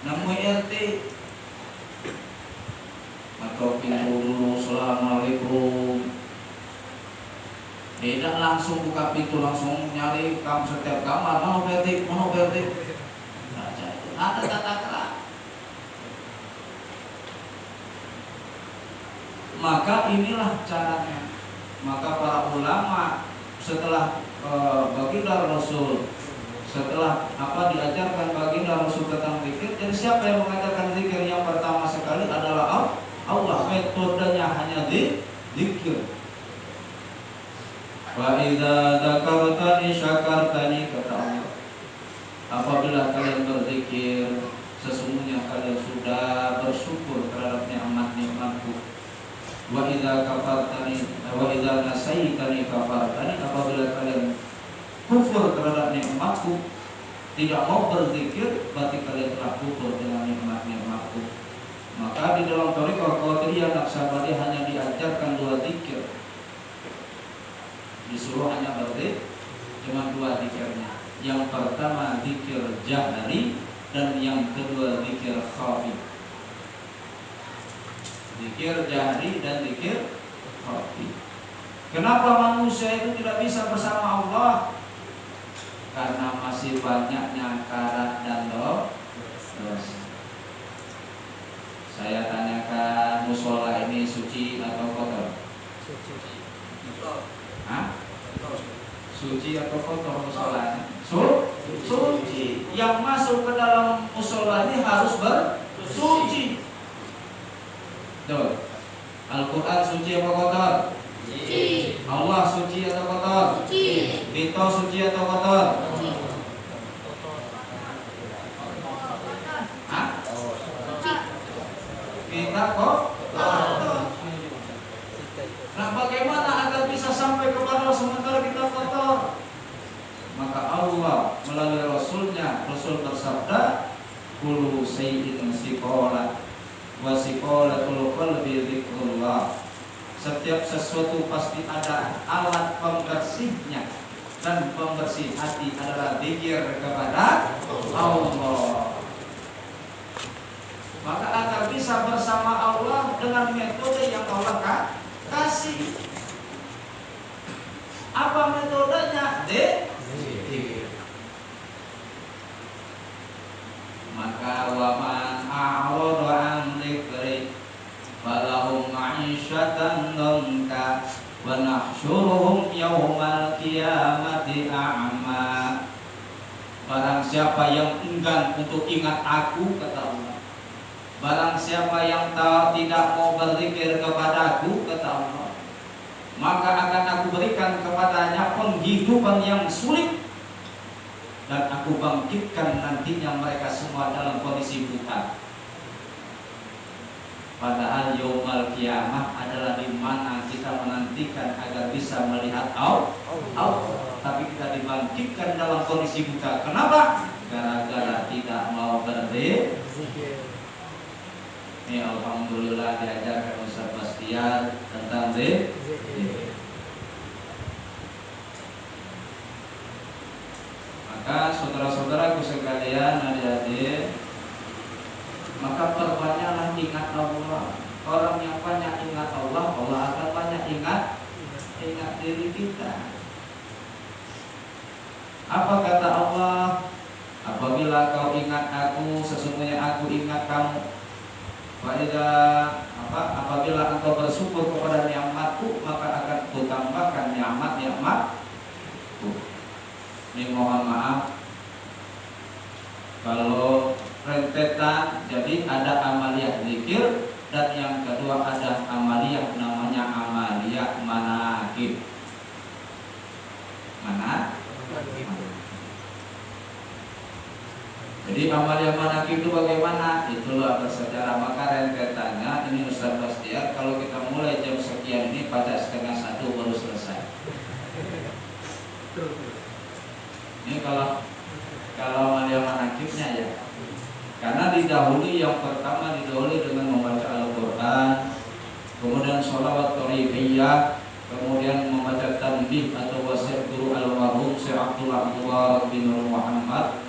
nemu RT atau pintu dulu, assalamualaikum. Tidak langsung buka pintu, langsung nyari kamu setiap kamar, mana RT, mana RT. Ada tata kerak. Maka inilah caranya. Maka para ulama setelah baginda Rasul, setelah diajarkan baginda Rasul tentang zikir, jadi siapa yang mengajarkan zikir yang pertama sekali adalah Allah. Metodenya hanya zikir. Wa idza dzakartani syakartani, kata Allah. Apabila kalian berzikir, sesungguhnya kalian sudah bersyukur terhadap nikmat-nikmatku. Wa idza kafartani wa idza nasaitani kafartani, apabila kalian kufur terhadap nikmatku, tidak mau berzikir, berarti kalian telah kufur dengan nikmat-nikmatku. Maka di dalam thariqah Qadiriyah Naqsabandiyah hanya diajarkan 2 zikir. Disuruh hanya berzikir, cuma 2 zikirnya. Yang pertama zikir jahri dan yang kedua zikir khafi. Zikir jahri dan zikir khafi. Kenapa manusia itu tidak bisa bersama Allah? Karena masih banyaknya karat dan dosa. Saya tanyakan, musola ini suci atau kotor? Suci. Hah? Suci atau kotor musolanya? Suci. Yang masuk ke dalam musola ini harus bersuci. Tuh. Al-Quran suci atau kotor? Suci. Allah suci atau kotor? Suci. Kita suci atau kotor? Suci. Hah? Kita kotor. Nah, bagaimana agar bisa sampai kepada Allah sementara kita kotor? Maka Allah melalui Rasulnya, Rasul bersabda, kullu sayyidin siqalat wa siqalatul qalbi dzikrullah. Setiap sesuatu pasti ada alat pembersihnya, dan pembersih hati adalah zikir kepada Allah. Maka agar bisa bersama Allah dengan metode yang Allah kasih. Apa metodenya? Zikir. Maka wa man a'rada an dzikri falahum ma'isyatan dhanka wa nahsyuruhum yaumal qiyamati a'ma. Barang siapa yang enggan untuk ingat aku, kata Allah, barang siapa yang tidak mau berzikir kepadaku, kata Allah, maka akan aku berikan kepadanya penghidupan yang sulit, dan aku bangkitkan nantinya mereka semua dalam kondisi buta. Padahal yaumul kiamah adalah di mana kita menantikan agar bisa melihat Allah, tapi kita dibangkitkan dalam kondisi buta. Kenapa? Gara-gara tidak mau berzikir. Ini alhamdulillah diajarkan Ustaz Bastian tentang zikir. Maka saudara-saudaraku sekalian, adik-adik, maka perbanyaklah ingat Allah. Orang yang banyak ingat Allah, Allah akan banyak ingat diri kita. Apa kata Allah? Apabila kau ingat aku, sesungguhnya aku ingat kamu. Apabila engkau bersyukur kepada nikmatku, maka akan kutambahkan nikmat-nikmatku. Ini mohon maaf kalau rentetan, jadi ada amaliyah zikir, dan yang kedua ada amaliyah namanya amaliyah manakib. Jadi amaliyah manakib itu bagaimana? Itulah bersejarah. Maka rentetannya ini Ustaz Bastian, kalau kita mulai jam sekian ini pada 12:30 baru selesai. Ini kalau amaliyah manakibnya ya. Karena didahului, yang pertama didahului dengan membaca Al-Quran, kemudian sholawat thorifiyah, kemudian membaca tanbih atau wasiat guru almarhum Syekh Abdullah bin Nur Muhammad,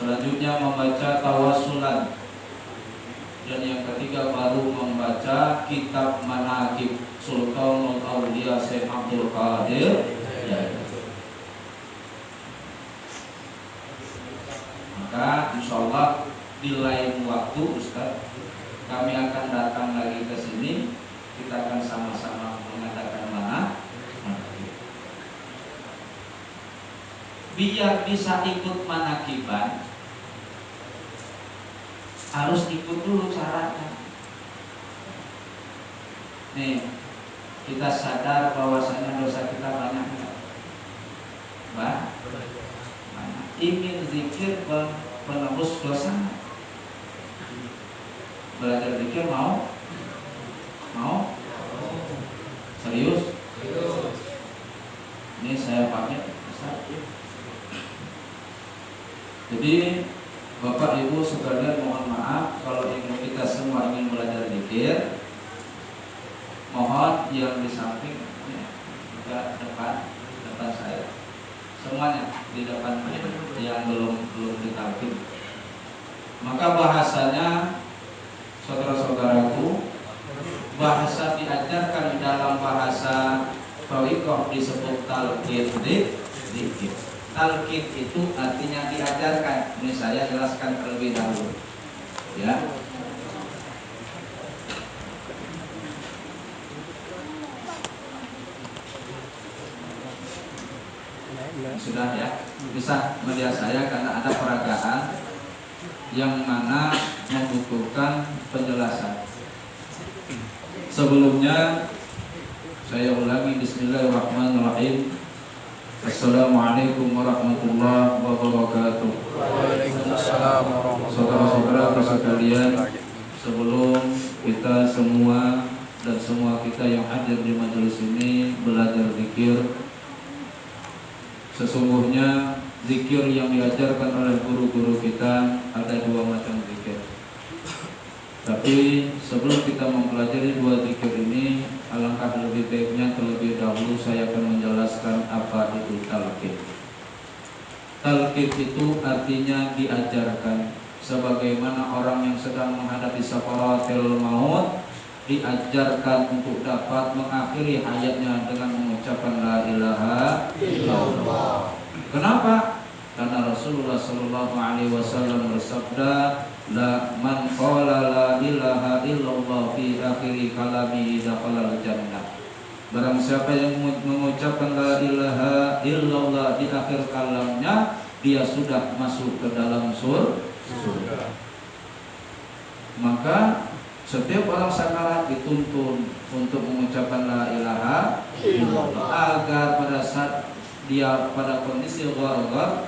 Selanjutnya membaca tawasulan. Dan yang ketiga baru membaca kitab Manaqib Sultanul Auliya Syekh Abdul Qadir. Maka insyaallah di lain waktu Ustaz kami akan datang lagi ke sini, kita akan sama-sama mengadakan manaqib. Biar bisa ikut manaqiban harus ikut dulu caranya. Nih, kita sadar bahwasanya dosa kita banyak enggak? Banyak. Ingin zikir penebus dosa. Belajar zikir mau? Mau? Serius? Ini saya pakai Ustaz. Jadi Bapak Ibu sekalian mohon maaf kalau kita semua ingin belajar zikir, mohon yang di samping juga depan saya, semuanya di depan yang belum ditalkin. Maka bahasanya saudara-saudaraku, bahasa diajarkan dalam bahasa thariqah disebut talqin zikir. Talqin itu artinya diajarkan. Ini saya jelaskan terlebih dahulu. Ya. Sudah ya. Bisa melihat saya karena ada peragaan yang mana membutuhkan penjelasan. Sebelumnya saya ulangi bismillahirrahmanirrahim. Assalamualaikum warahmatullahi wabarakatuh. Waalaikumsalam warahmatullahi Saudara-saudara sekalian, sebelum kita semua dan semua kita yang hadir di majelis ini belajar zikir, sesungguhnya zikir yang diajarkan oleh guru-guru kita ada dua macam zikir. Tapi sebelum kita mempelajari dua zikir ini, alangkah lebih baiknya terlebih dahulu saya akan menjelaskan apa itu talqin. Talqin itu artinya diajarkan, sebagaimana orang yang sedang menghadapi sakaratul maut diajarkan untuk dapat mengakhiri hayatnya dengan mengucapkan la ilaha illallah. Kenapa? Karena Rasulullah sallallahu alaihi wasallam bersabda, la man qala la ilaha illallah fi akhiri kalamihi dakhala al-jannah. Barang siapa yang mengucapkan la ilaha illallah di akhir kalamnya, dia sudah masuk ke dalam surga. Maka setiap orang sakarat dituntun untuk mengucapkan la ilaha illallah agar pada saat dia pada kondisi gharghar,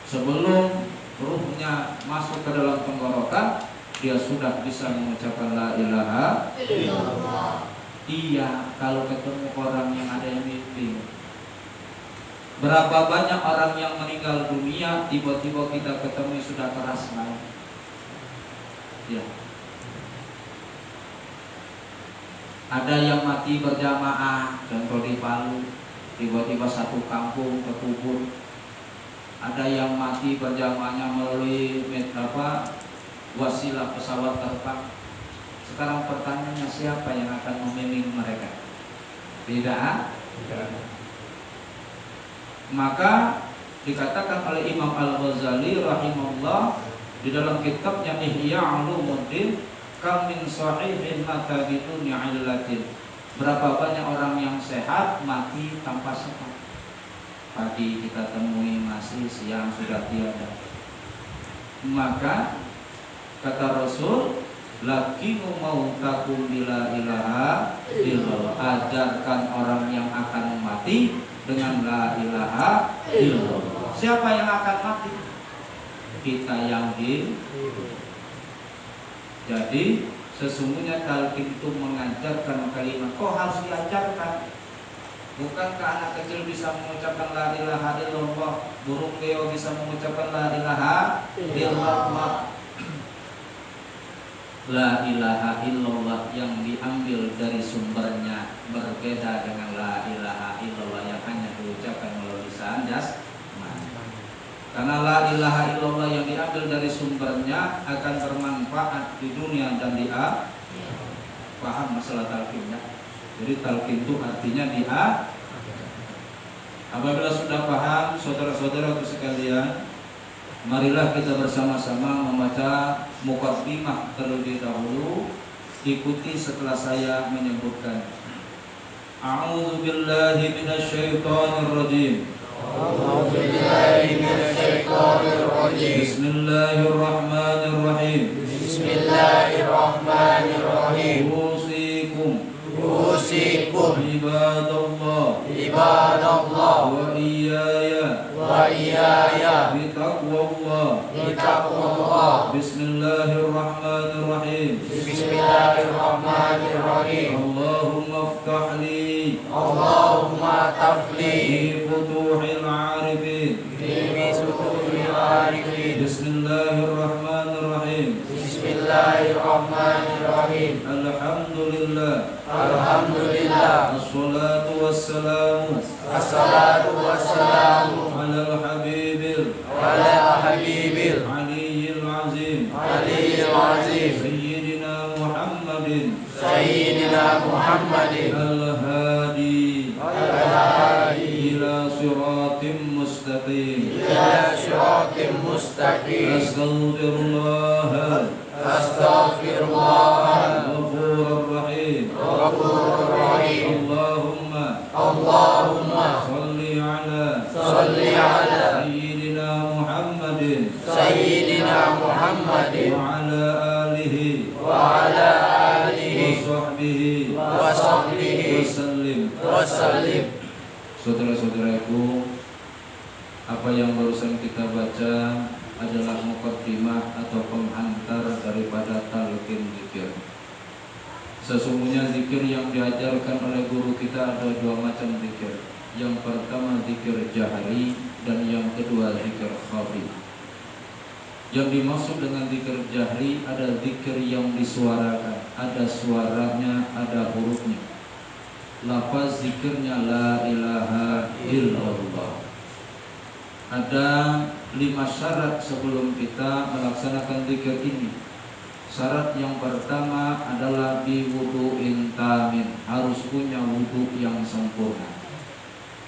sebelum ruhnya masuk ke dalam tenggorokan, dia sudah bisa mengucapkan la ilaha illallah. Iya, kalau ketemu orang yang ada yang mimpi. Berapa banyak orang yang meninggal dunia, tiba-tiba kita ketemu sudah keras main. Ya. Ada yang mati berjamaah, contoh di Palu, tiba-tiba satu kampung terkubur. Ada yang mati berjamaahnya melalui wasilah pesawat terbang. Sekarang pertanyaannya, siapa yang akan membimbing mereka? Tidak. Maka dikatakan oleh Imam Al-Ghazali rahimahullah di dalam kitabnya Ihya Ulumuddin, kam min sahihin mata biduni illatin. Berapa banyak orang yang sehat mati tanpa sebab. Pagi kita temui masih, siang sudah tiada. Maka kata Rasul, lakinu mautakum bila ilaha illallah. Ajarkan orang yang akan mati dengan la ilaha illallah. Siapa yang akan mati? Kita yang hidup. Jadi sesungguhnya talqin itu mengajarkan kalimat. Kok harus diajarkan? Bukankah anak kecil bisa mengucapkan la ilaha illallah? Burung beo bisa mengucapkan la ilaha illallah. La ilaha illallah yang diambil dari sumbernya berbeda dengan la ilaha illallah yang hanya diucapkan melalui lisan jasmani. Karena la ilaha illallah yang diambil dari sumbernya akan bermanfaat di dunia dan di akhirat. Paham masalah talqinnya? Jadi talqin itu artinya di akhirat. Apabila sudah paham, saudara-saudaraku sekalian, marilah kita bersama-sama membaca muqaddimah terlebih dahulu. Ikuti setelah saya menyebutkan. A'udzu billahi minasyaitonir rajim. أعوذ بالله من الشيطان الرجيم. بسم الله الرحمن الرحيم. بسم الله الرحمن الرحيم. أوصيكم أوصيكم عباد الله عباد الله وإياي بتقوى الله. بسم الله الرحمن الرحيم. بسم الله الرحمن الرحيم. اللهم افتح لي اللهم افتح لي في فتوح العارفين. في سطور العارفين. بسم الله الرحمن الرحيم. بسم الله الرحمن الرحيم. الحمد لله. الحمد لله. الصلاة والسلام الصلاة والسلام على الحبيب على حبيب العلي العظيم العلي العظيم سيدنا محمد سيدنا محمد الهادي الهادي إلى صراط مستقيم. إلى صراط مستقيم. أستغفر الله أستغفر الله الغفور الرحيم. الغفور الرحيم. اللهم اللهم صل على صل على سيدنا محمد سيدنا محمد وعلى آله وعلى آله وصحبه وصحبه وسلم. وسلم. Saudara-saudaraku, apa yang barusan kita baca adalah muqaddimah atau penghantar daripada talqin zikir. Sesungguhnya zikir yang diajarkan oleh guru kita ada dua macam zikir. Yang pertama zikir jahri dan yang kedua zikir khafi. Yang dimaksud dengan zikir jahri ada zikir yang disuarakan, ada suaranya, ada hurufnya. Lafaz zikirnya la ilaha illallah. Ada 5 syarat sebelum kita melaksanakan zikir ini. Syarat yang pertama adalah biwudu'in tamin, harus punya wudu yang sempurna.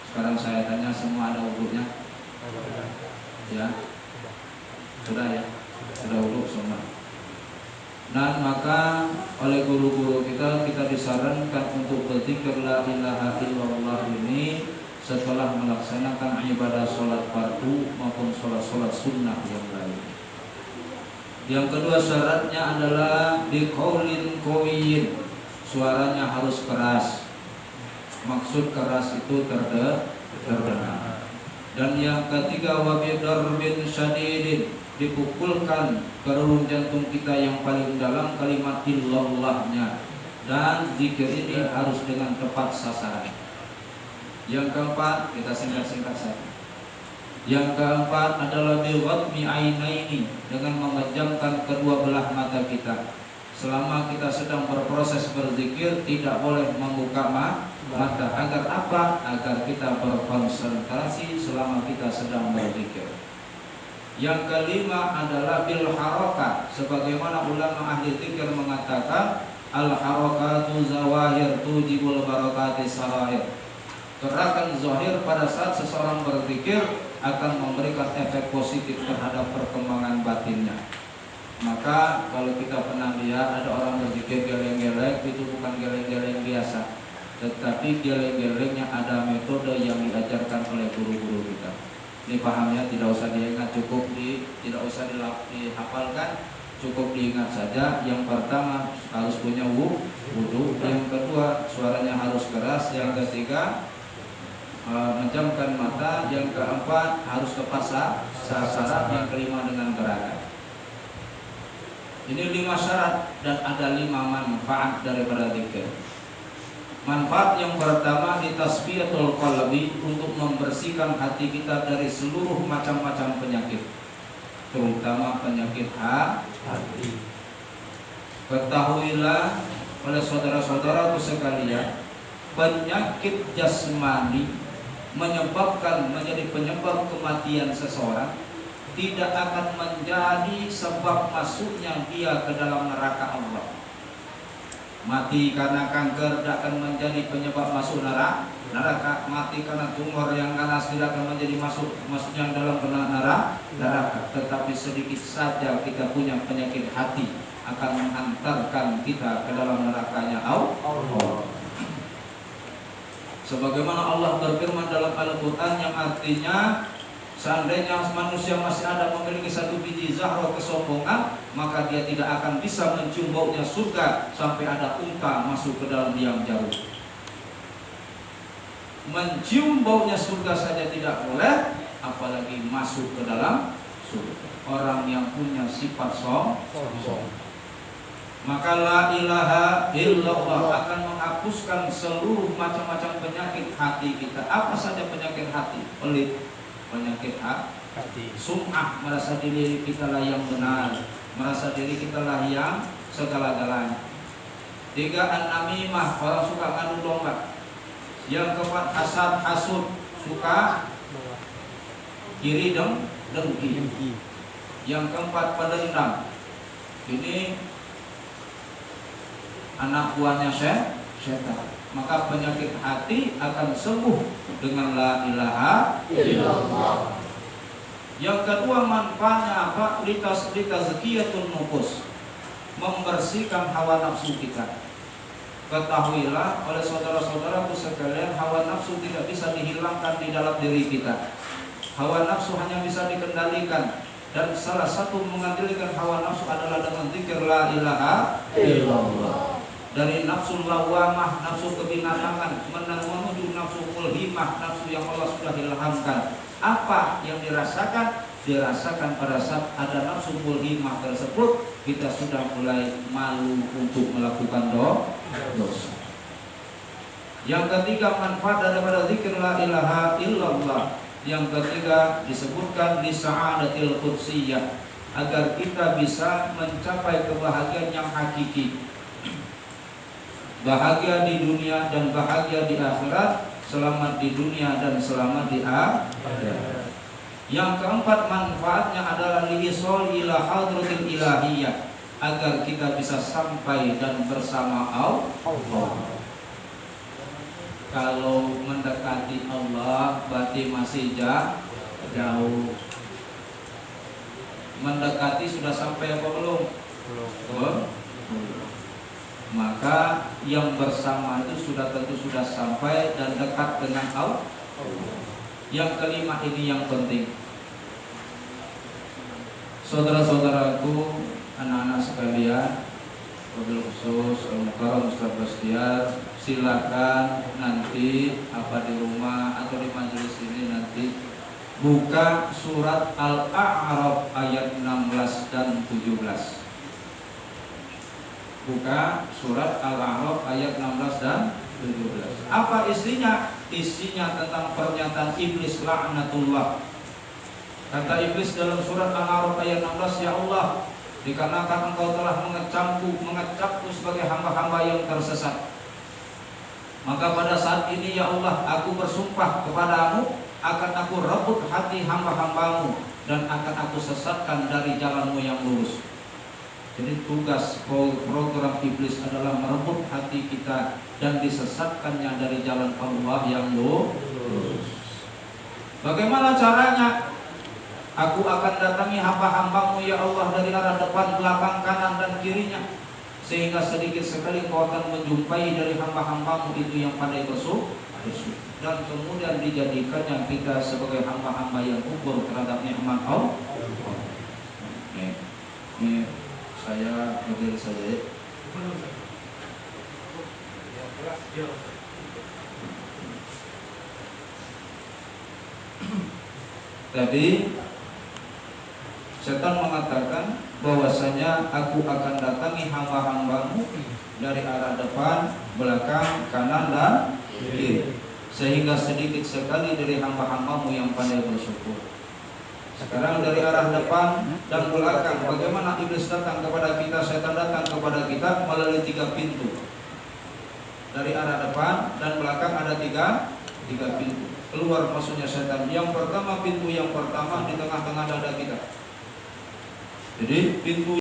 Sekarang saya tanya, semua ada wudunya? Ya? Sudah ya? Sudah wudu semua. Dan maka oleh guru-guru kita disarankan untuk berzikir la ilaha illallah ini setelah melaksanakan ibadah sholat fardu maupun sholat sunnah yang lain. Yang kedua syaratnya adalah biqaulin qawiyyin, suaranya harus keras. Maksud keras itu terdengar. Dan yang ketiga wabidarbin syadidin, dipukulkan ke relung jantung kita yang paling dalam kalimat illallahnya. Dan zikir ini harus dengan tepat sasaran. Yang keempat, kita singkat-singkat saja. Yang keempat adalah bighadmi ainaini, dengan memejamkan kedua belah mata kita. Selama kita sedang berproses berzikir tidak boleh membuka mata. Agar apa? Agar kita berkonsentrasi selama kita sedang berzikir. Yang kelima adalah bil harokat, sebagaimana ulama ahli zikir mengatakan al harokatu zawahir tujibul barakati sarair. Gerakan zahir pada saat seseorang berzikir akan memberikan efek positif terhadap perkembangan batinnya. Maka kalau kita pernah lihat ada orang berzikir geleng-geleng, itu bukan geleng-geleng biasa, tetapi geleng-gelengnya ada metode yang diajarkan oleh guru-guru kita. Ini pahamnya, tidak usah diingat, tidak usah dihafalkan, cukup diingat saja. Yang pertama harus punya wudu, yang kedua suaranya harus keras, yang ketiga menjamkan mata, yang keempat harus tepat sasaran, yang kelima dengan gerakan. Ini 5 syarat dan ada 5 manfaat daripada zikir. Manfaat yang pertama di tasfiyatul qalbi, untuk membersihkan hati kita dari seluruh macam-macam penyakit, terutama penyakit hati. Ketahuilah oleh saudara-saudaraku sekalian, penyakit jasmani menjadi penyebab kematian seseorang tidak akan menjadi sebab masuknya dia ke dalam neraka Allah. Mati karena kanker tidak akan menjadi penyebab masuk neraka. Mati karena tumor yang ganas tidak akan menjadi masuknya dalam neraka. Tetapi sedikit saja kita punya penyakit hati akan menghantarkan kita ke dalam nerakanya Allah. Sebagaimana Allah berfirman dalam Al-Quran yang artinya, seandainya manusia masih ada memiliki satu biji zahra kesombongan, maka dia tidak akan bisa mencium baunya surga sampai ada unta masuk ke dalam liang jarum. Mencium baunya surga saja tidak boleh, apalagi masuk ke dalam surga. Orang yang punya sifat sombong, maka la ilaha illallah akan menghapuskan seluruh macam-macam penyakit hati kita. Apa saja penyakit hati? Pelit, penyakit hati. Sum'ah, merasa diri kita lah yang benar, merasa diri kita lah yang segala-galanya. 3, an-namimah, orang suka ngadu domba. Yang keempat, hasud, suka kiri dengki. Yang keempat, pendendam. Ini anak buahnya setan. Maka penyakit hati akan sembuh dengan la ilaha illallah. Yang kedua, manfaatnya apa? Litazkiyatun nufus, membersihkan hawa nafsu kita. Ketahuilah oleh saudara-saudaraku sekalian, hawa nafsu tidak bisa dihilangkan di dalam diri kita. Hawa nafsu hanya bisa dikendalikan, dan salah satu mengendalikan hawa nafsu adalah dengan zikir la ilaha illallah. Dari nafsu lawamah, nafsu kebinatangan, menuju nafsu mulhimah, nafsu yang Allah sudah ilhamkan. Apa yang dirasakan? Dirasakan pada saat ada nafsu mulhimah tersebut, kita sudah mulai malu untuk melakukan dosa. Yang ketiga, manfaat daripada zikir la ilaha illallah. Yang ketiga disebutkan li sa'adatil qudsiyah, agar kita bisa mencapai kebahagiaan yang hakiki. Bahagia di dunia dan bahagia di akhirat, selamat di dunia dan selamat di akhirat. Yang keempat, manfaatnya adalah li'isol ila hadratil ilahiyah, agar kita bisa sampai dan bersama Allah. Kalau mendekati Allah berarti masih jauh. Mendekati sudah sampai apa belum? Belum. Maka yang bersama itu sudah tentu sudah sampai dan dekat dengan Allah. Yang kelima ini yang penting, saudara-saudaraku, anak-anak sekalian, wabil khusus Al-Mukarram Ustaz Bastiar, silakan nanti apa di rumah atau di majelis ini nanti buka surat Al-A'raf ayat 16 dan 17. Buka surat Al-A'raf ayat 16 dan 17. Apa isinya? Isinya tentang pernyataan iblis laknatullah. Kata iblis dalam surat Al-A'raf ayat 16, ya Allah, dikarenakan engkau telah mengecapku sebagai hamba-hamba yang tersesat, maka pada saat ini ya Allah, aku bersumpah kepadamu akan aku rebut hati hamba-hambamu dan akan aku sesatkan dari jalanmu yang lurus. Jadi tugas program iblis adalah merebut hati kita dan disesatkannya dari jalan Allah yang lurus. Bagaimana caranya? Aku akan datangi hamba-hambamu ya Allah dari arah depan, belakang, kanan dan kirinya, sehingga sedikit sekali kau akan menjumpai dari hamba-hambamu itu yang pandai bersyukur, dan kemudian dijadikannya kita sebagai hamba-hamba yang kufur terhadap nikmat Allah. Ini saya berdiri saja. Tadi setan mengatakan bahwasanya aku akan datangi hamba-hambamu dari arah depan, belakang, kanan dan kiri, sehingga sedikit sekali dari hamba-hambamu yang pandai bersyukur. Sekarang dari arah depan dan belakang, bagaimana iblis datang kepada kita, setan datang kepada kita melalui 3 pintu. Dari arah depan dan belakang ada tiga pintu. keluar masuknya setan. Yang pertama, pintu yang pertama di tengah-tengah dada kita. Jadi pintu